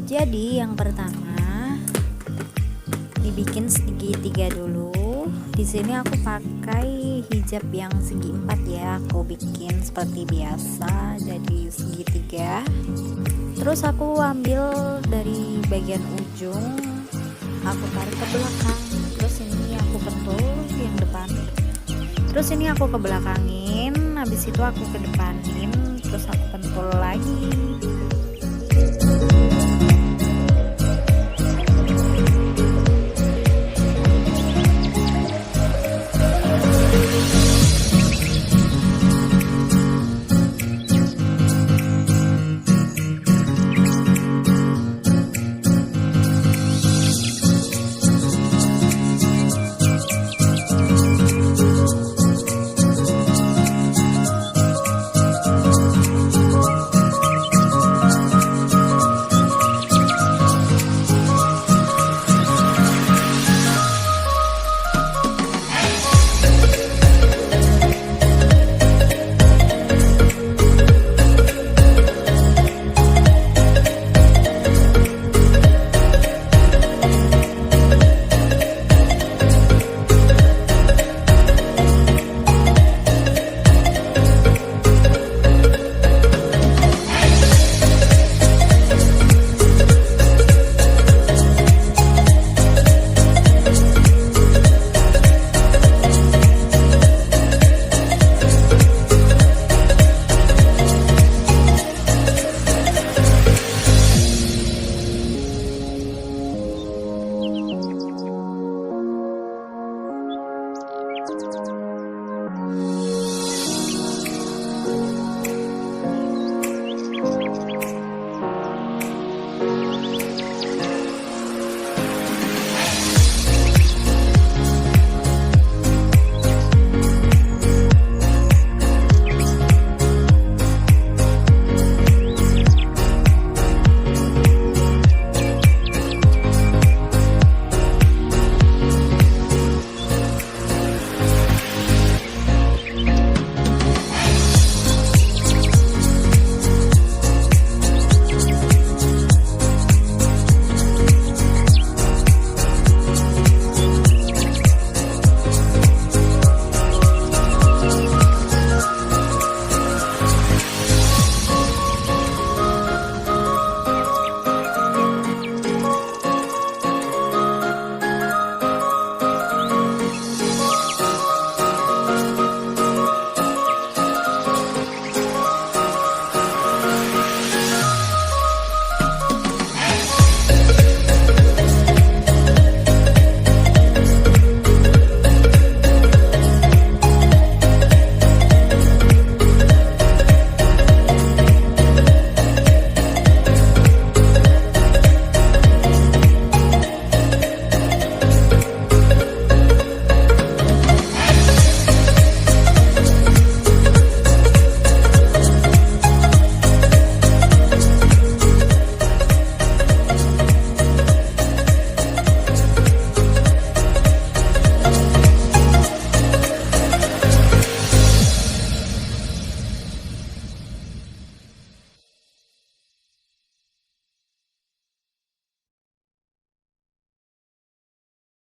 Jadi yang pertama dibikin segitiga dulu. Di sini aku pakai hijab yang segi empat ya. Aku bikin seperti biasa jadi segitiga. Terus aku ambil dari bagian ujung, aku tarik ke belakang. Terus ini aku pentul yang depan. Terus ini aku ke belakangin, habis itu aku ke depanin, terus aku pentul lagi.